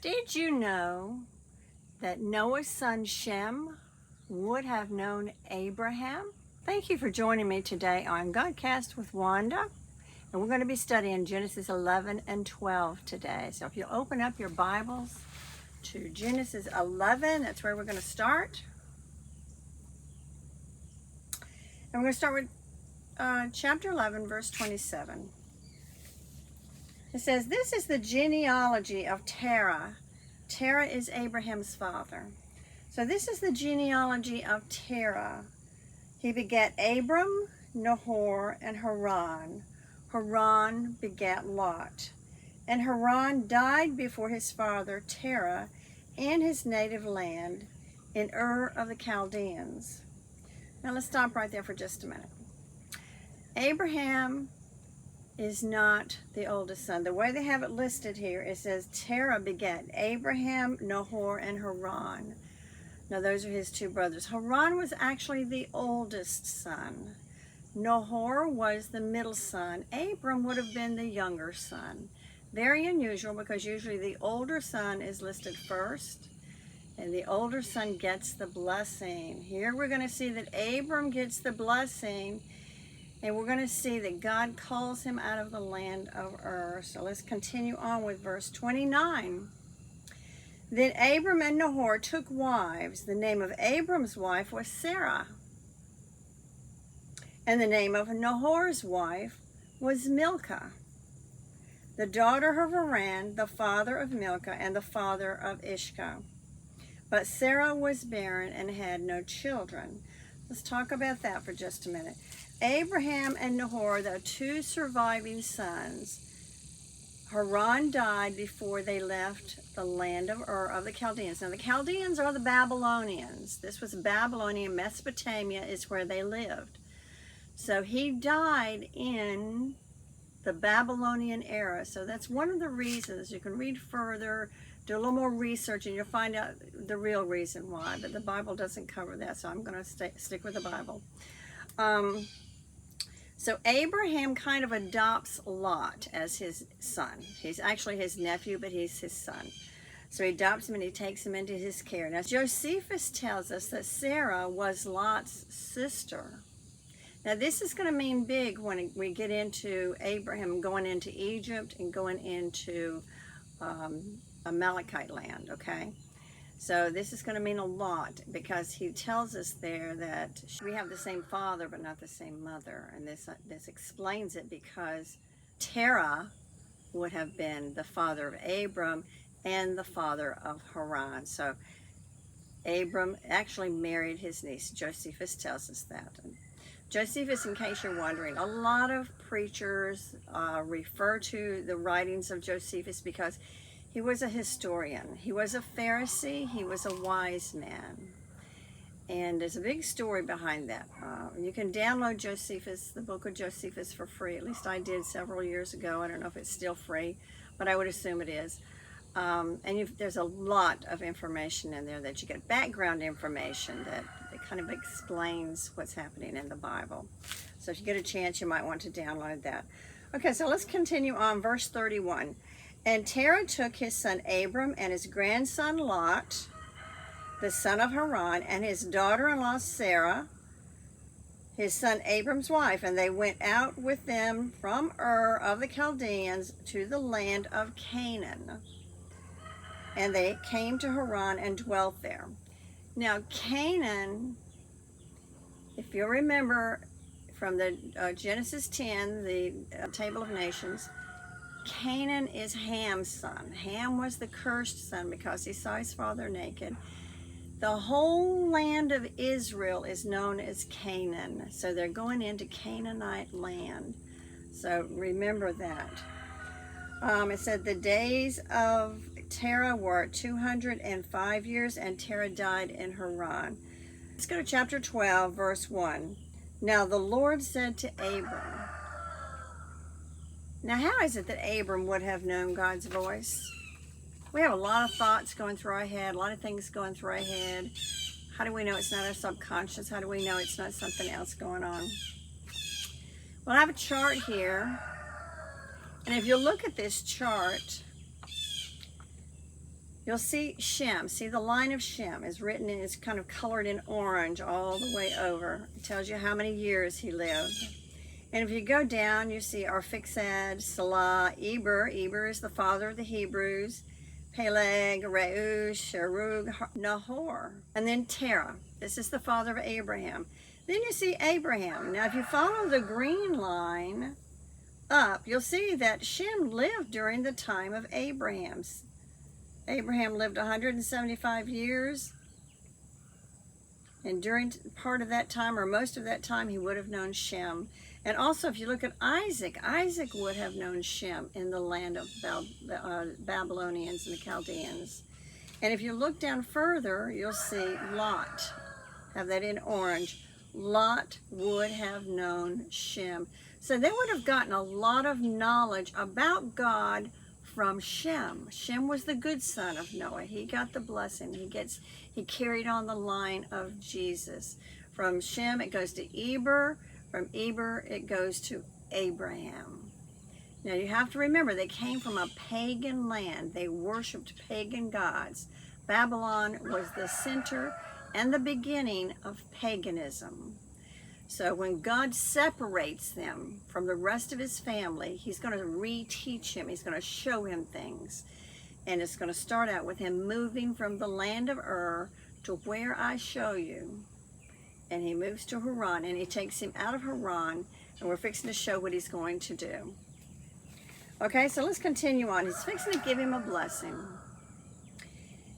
Did you know that Noah's son Shem would have known Abraham? Thank you for joining me today on Godcast with Wanda. And we're going to be studying Genesis 11 and 12 today. So if you open up your Bibles to Genesis 11, that's where we're going to start. And we're going to start with chapter 11, verse 27. It says, "This is the genealogy of Terah." Terah is Abraham's father. So this is the genealogy of Terah. He begat Abram, Nahor, and Haran. Haran begat Lot. And Haran died before his father Terah in his native land in Ur of the Chaldeans. Now let's stop right there for just a minute. Abraham is not the oldest son. The way they have it listed here, it says Terah begat Abraham, Nahor, and Haran. Now those are his two brothers. Haran was actually the oldest son. Nahor was the middle son. Abram would have been the younger son. Very unusual, because usually the older son is listed first and the older son gets the blessing. Here we're going to see that Abram gets the blessing, and we're going to see that God calls him out of the land of Ur. So let's continue on with verse 29. Then Abram and Nahor took wives. The name of Abram's wife was Sarah, and the name of Nahor's wife was Milcah, the daughter of Haran, the father of Milcah, and the father of Ishkah. But Sarah was barren and had no children. Let's talk about that for just a minute. Abraham and Nahor, the two surviving sons. Haran died before they left the land of Ur of the Chaldeans. Now the Chaldeans are the Babylonians. This was Babylonian. Mesopotamia is where they lived. So he died in the Babylonian era. So that's one of the reasons. You can read further, do a little more research, and you'll find out the real reason why. But the Bible doesn't cover that, so I'm going to stick with the Bible. So Abraham kind of adopts Lot as his son. He's actually his nephew, but he's his son. So he adopts him and he takes him into his care. Now Josephus tells us that Sarah was Lot's sister. Now this is going to mean big when we get into Abraham going into Egypt and going into Amalekite land, okay? So this is going to mean a lot, because he tells us there that we have the same father but not the same mother. And this explains it, because Terah would have been the father of Abram and the father of Haran. So Abram actually married his niece. Josephus tells us that. And Josephus, in case you're wondering, a lot of preachers refer to the writings of Josephus because he was a historian. He was a Pharisee. He was a wise man. And there's a big story behind that. You can download Josephus, the book of Josephus, for free. At least I did several years ago. I don't know if it's still free, but I would assume it is. There's a lot of information in there that you get, background information that kind of explains what's happening in the Bible. So if you get a chance, you might want to download that. Okay, so let's continue on. Verse 31. And Terah took his son Abram and his grandson Lot, the son of Haran, and his daughter-in-law Sarah, his son Abram's wife, and they went out with them from Ur of the Chaldeans to the land of Canaan. And they came to Haran and dwelt there. Now Canaan, if you remember from the Genesis 10, the Table of Nations, Canaan is Ham's son. Ham was the cursed son because he saw his father naked. The whole land of Israel is known as Canaan. So they're going into Canaanite land. So remember that. It said the days of Terah were 205 years, and Terah died in Haran. Let's go to chapter 12, verse 1. Now the Lord said to Abram. Now, how is it that Abram would have known God's voice? We have a lot of thoughts going through our head, a lot of things going through our head. How do we know it's not our subconscious? How do we know it's not something else going on? Well, I have a chart here. And if you look at this chart, you'll see Shem. See, the line of Shem is written and it's kind of colored in orange all the way over. It tells you how many years he lived. And if you go down, you see Arphaxad, Salah, Eber. Eber is the father of the Hebrews. Peleg, Reush, Sherug, Nahor. And then Terah. This is the father of Abraham. Then you see Abraham. Now, if you follow the green line up, you'll see that Shem lived during the time of Abraham's. Abraham lived 175 years. And during part of that time, or most of that time, he would have known Shem. And also, if you look at Isaac, Isaac would have known Shem in the land of the Babylonians and the Chaldeans. And if you look down further, you'll see Lot. Have that in orange. Lot would have known Shem. So they would have gotten a lot of knowledge about God from Shem. Shem was the good son of Noah. He got the blessing. He carried on the line of Jesus. From Shem, it goes to Eber. From Eber, it goes to Abraham. Now you have to remember, they came from a pagan land. They worshiped pagan gods. Babylon was the center and the beginning of paganism. So when God separates them from the rest of his family, he's going to reteach him. He's going to show him things. And it's going to start out with him moving from the land of Ur to where I show you. And he moves to Haran, and he takes him out of Haran, and we're fixing to show what he's going to do. Okay, so let's continue on. He's fixing to give him a blessing.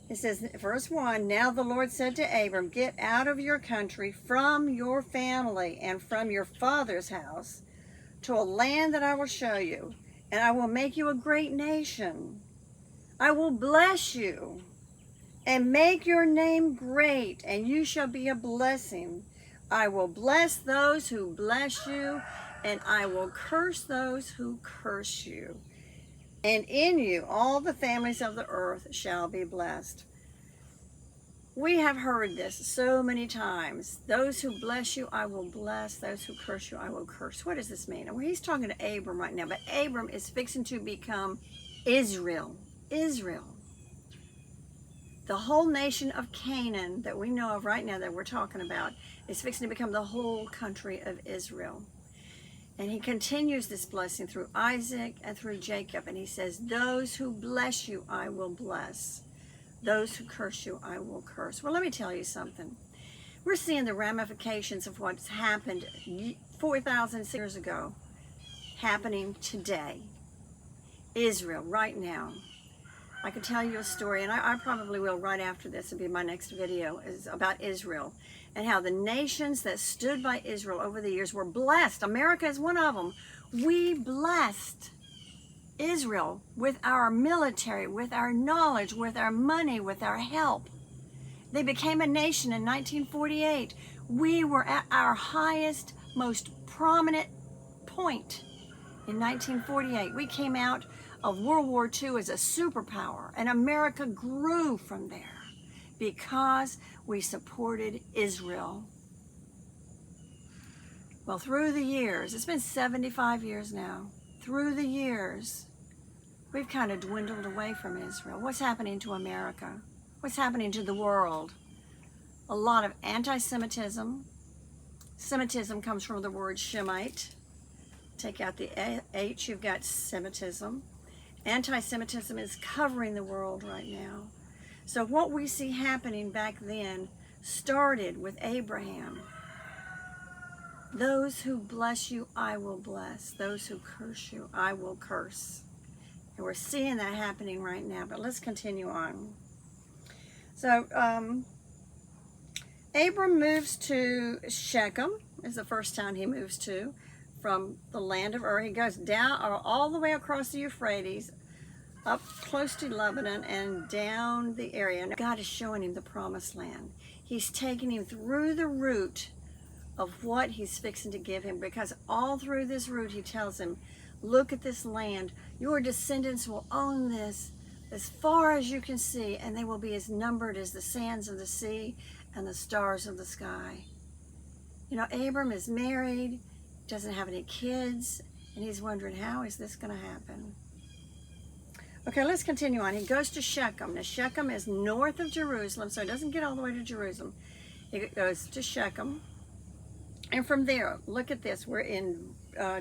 It says, verse 1, Now the Lord said to Abram, Get out of your country, from your family, and from your father's house, to a land that I will show you, and I will make you a great nation. I will bless you, and make your name great, and you shall be a blessing. I will bless those who bless you, and I will curse those who curse you. And in you all the families of the earth shall be blessed. We have heard this so many times. Those who bless you, I will bless. Those who curse you, I will curse. What does this mean? Well, he's talking to Abram right now, but Abram is fixing to become Israel. Israel. The whole nation of Canaan that we know of right now that we're talking about is fixing to become the whole country of Israel. And he continues this blessing through Isaac and through Jacob. And he says, those who bless you, I will bless. Those who curse you, I will curse. Well, let me tell you something. We're seeing the ramifications of what's happened 4,000 years ago happening today. Israel, right now. I could tell you a story, and I probably will right after this. It'll be my next video, is about Israel and how the nations that stood by Israel over the years were blessed. America is one of them. We blessed Israel with our military, with our knowledge, with our money, with our help. They became a nation in 1948. We were at our highest, most prominent point in 1948. We came out of World War II as a superpower, and America grew from there because we supported Israel. Well, through the years, it's been 75 years now, through the years, we've kind of dwindled away from Israel. What's happening to America? What's happening to the world? A lot of anti-Semitism. Semitism comes from the word Shemite. Take out the H, you've got Semitism. Anti-Semitism is covering the world right now. So what we see happening back then started with Abraham. Those who bless you, I will bless. Those who curse you, I will curse. And we're seeing that happening right now, but let's continue on. So Abram moves to Shechem, is the first town he moves to. From the land of Ur. He goes down all the way across the Euphrates, up close to Lebanon and down the area. And God is showing him the promised land. He's taking him through the route of what he's fixing to give him, because all through this route he tells him, look at this land. Your descendants will own this as far as you can see, and they will be as numbered as the sands of the sea and the stars of the sky. You know, Abram is married, doesn't have any kids, and he's wondering, how is this going to happen? Okay, let's continue on. He goes to Shechem. Now, Shechem is north of Jerusalem, so he doesn't get all the way to Jerusalem. He goes to Shechem. And from there, look at this. We're in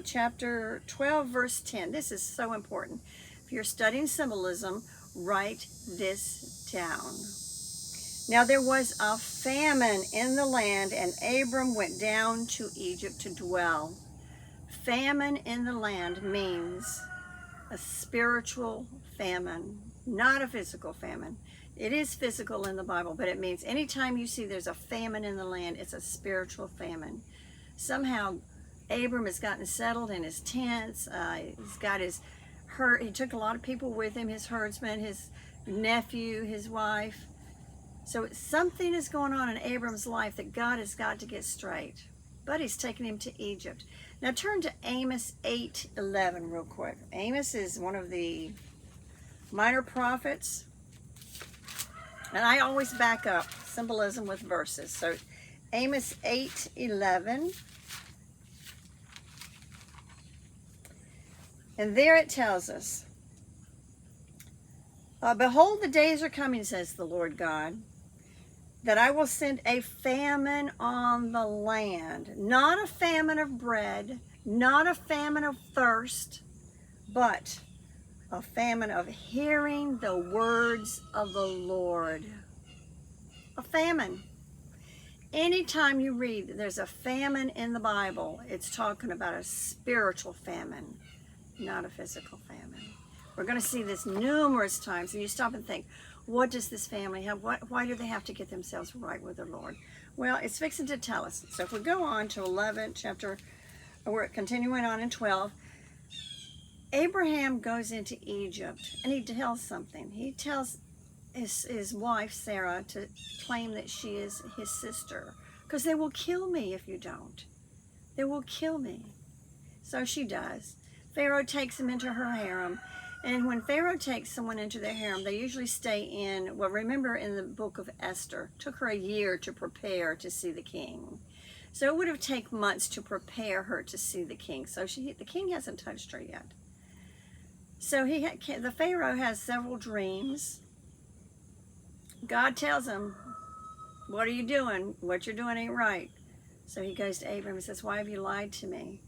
chapter 12, verse 10. This is so important. If you're studying symbolism, write this down. Now there was a famine in the land, and Abram went down to Egypt to dwell. Famine in the land means a spiritual famine, not a physical famine. It is physical in the Bible, but it means anytime you see there's a famine in the land, it's a spiritual famine. Somehow Abram has gotten settled in his tents. He's got his herd. He took a lot of people with him, his herdsmen, his nephew, his wife. So something is going on in Abram's life that God has got to get straight. But he's taking him to Egypt. Now turn to Amos 8:11 real quick. Amos is one of the minor prophets. And I always back up symbolism with verses. So Amos 8:11. And there it tells us, behold, the days are coming, says the Lord God, that I will send a famine on the land. Not a famine of bread, not a famine of thirst, but a famine of hearing the words of the Lord. A famine. Anytime you read that there's a famine in the Bible, it's talking about a spiritual famine, not a physical famine. We're going to see this numerous times, and you stop and think, what does this family have? Why do they have to get themselves right with the Lord? Well, it's fixing to tell us. So if we go on to 11, we're continuing on in 12, Abraham goes into Egypt, and he tells something. He tells his wife, Sarah, to claim that she is his sister, because they will kill me if you don't. They will kill me. So she does. Pharaoh takes him into her harem. And when Pharaoh takes someone into their harem, they usually stay in, well, remember in the book of Esther, it took her a year to prepare to see the king. So it would have taken months to prepare her to see the king. So the king hasn't touched her yet. So the Pharaoh has several dreams. God tells him, what are you doing? What you're doing ain't right. So he goes to Abram and says, why have you lied to me?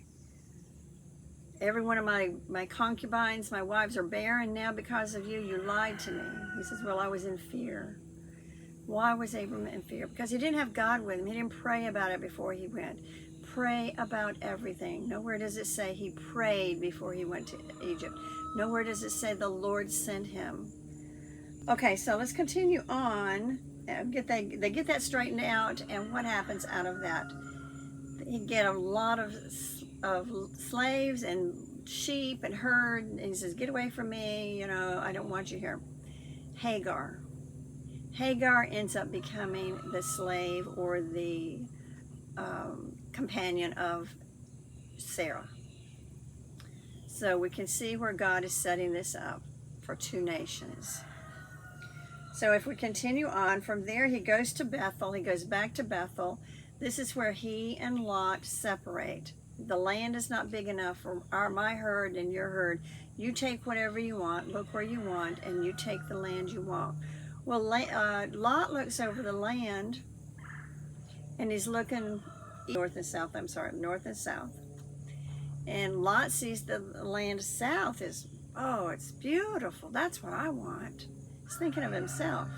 Every one of my concubines, my wives are barren now because of you. You lied to me. He says, well, I was in fear. Why was Abram in fear? Because he didn't have God with him. He didn't pray about it before he went. Pray about everything. Nowhere does it say he prayed before he went to Egypt. Nowhere does it say the Lord sent him. Okay, so let's continue on. They get that straightened out, and what happens out of that? He get a lot of slaves and sheep and herd, and he says, get away from me, I don't want you here. Hagar ends up becoming the slave or the companion of Sarah. So we can see where God is setting this up for two nations. So if we continue on from there, he goes to Bethel. He goes back to Bethel. This is where he and Lot separate. The land is not big enough for my herd and your herd. You take whatever you want, look where you want, and you take the land you want. Well, Lot looks over the land, and he's looking north and south. And Lot sees the land south is, oh, it's beautiful. That's what I want. He's thinking of himself.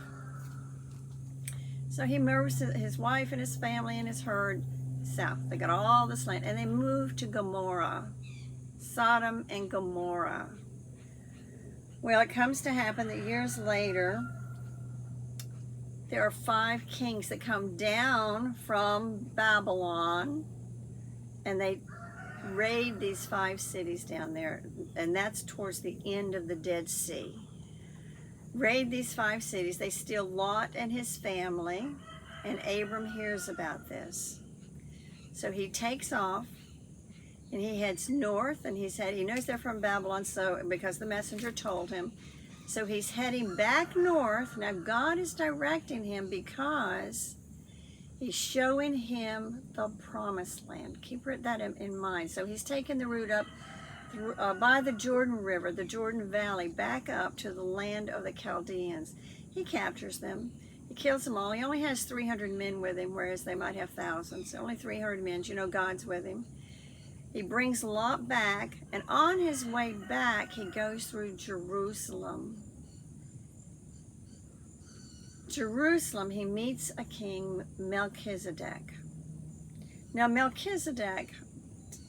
So he moves his wife and his family and his herd south. They got all this land, and they moved to Gomorrah, Sodom and Gomorrah. Well, it comes to happen that years later, there are 5 kings that come down from Babylon, and they raid these 5 cities down there, and that's towards the end of the Dead Sea. Raid these 5 cities. They steal Lot and his family, and Abram hears about this. So he takes off, and he heads north, and he knows they're from Babylon, so because the messenger told him. So he's heading back north. Now God is directing him because he's showing him the promised land. Keep that in mind. So he's taking the route up by the Jordan River, the Jordan Valley, back up to the land of the Chaldeans. He captures them. He kills them all. He only has 300 men with him, whereas they might have thousands. Only 300 men. You know, God's with him. He brings Lot back, and on his way back, he goes through Jerusalem. Jerusalem, he meets a king, Melchizedek. Now, Melchizedek,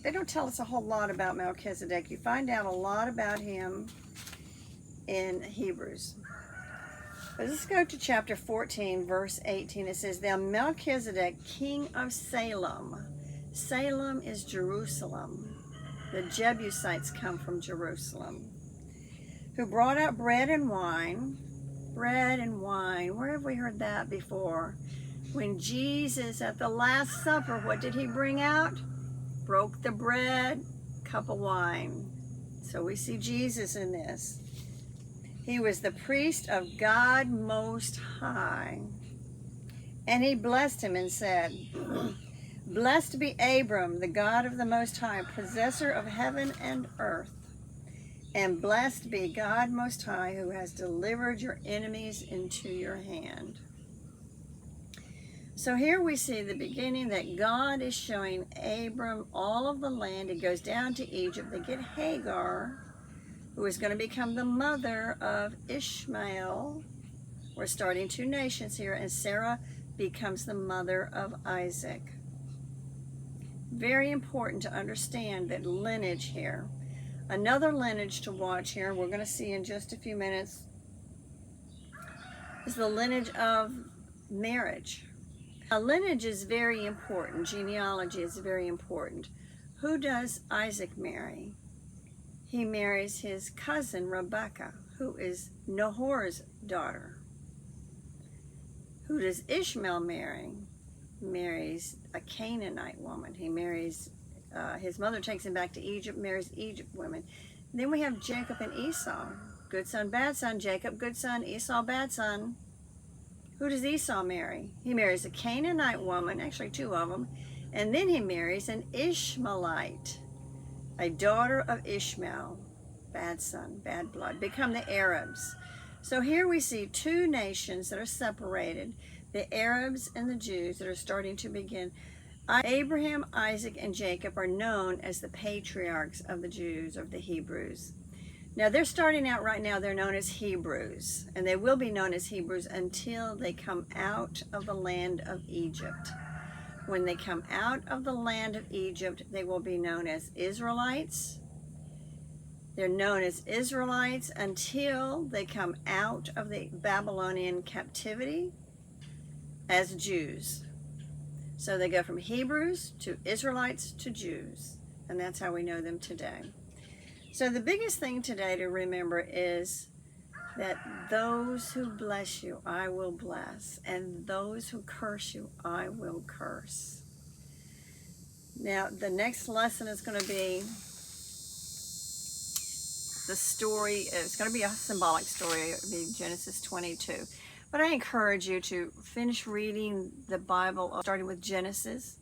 they don't tell us a whole lot about Melchizedek. You find out a lot about him in Hebrews. But let's go to chapter 14, verse 18. It says, "Now Melchizedek, king of Salem." Salem is Jerusalem. The Jebusites come from Jerusalem. "Who brought out bread and wine." Bread and wine. Where have we heard that before? When Jesus at the Last Supper, what did he bring out? Broke the bread, cup of wine. So we see Jesus in this. "He was the priest of God Most High. And he blessed him and said, Blessed be Abram, the God of the Most High, possessor of heaven and earth. And blessed be God Most High, who has delivered your enemies into your hand." So here we see the beginning that God is showing Abram all of the land. He goes down to Egypt. They get Hagar, who is going to become the mother of Ishmael. We're starting two nations here. And Sarah becomes the mother of Isaac. Very important to understand that lineage here. Another lineage to watch here, we're going to see in just a few minutes, is the lineage of marriage. A lineage is very important. Genealogy is very important. Who does Isaac marry? He marries his cousin Rebekah, who is Nahor's daughter. Who does Ishmael marry? Marries a Canaanite woman. He marries, his mother takes him back to Egypt, marries Egypt women. Then we have Jacob and Esau. Good son, bad son. Jacob, good son. Esau, bad son. Who does Esau marry? He marries a Canaanite woman, actually two of them, and then he marries an Ishmaelite, a daughter of Ishmael. Bad son, bad blood. Become the Arabs. So here we see two nations that are separated, the Arabs and the Jews that are starting to begin. Abraham, Isaac, and Jacob are known as the patriarchs of the Jews, of the Hebrews. Now they're starting out right now, they're known as Hebrews, and they will be known as Hebrews until they come out of the land of Egypt. When they come out of the land of Egypt, they will be known as Israelites. They're known as Israelites until they come out of the Babylonian captivity as Jews. So they go from Hebrews to Israelites to Jews, and that's how we know them today. So the biggest thing today to remember is that those who bless you, I will bless, and those who curse you, I will curse. Now, the next lesson is going to be the story. It's going to be a symbolic story. It'll be Genesis 22. But I encourage you to finish reading the Bible, starting with Genesis.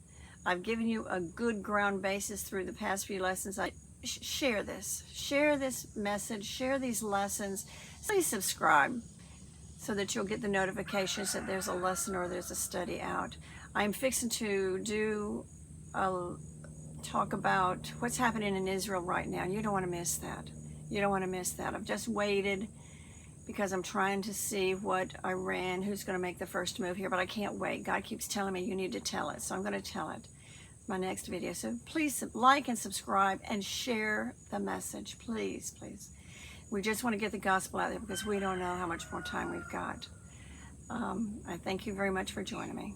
I've given you a good ground basis through the past few lessons. Share this message, share these lessons. Please subscribe so that you'll get the notifications that there's a lesson or there's a study out. I'm fixing to do talk about what's happening in Israel right now. You don't want to miss that. You don't want to miss that. I've just waited because I'm trying to see what Iran, who's going to make the first move here, but I can't wait. God keeps telling me you need to tell it, so I'm going to tell it. My next video. So please like and subscribe and share the message. Please, please. We just want to get the gospel out there because we don't know how much more time we've got. I thank you very much for joining me.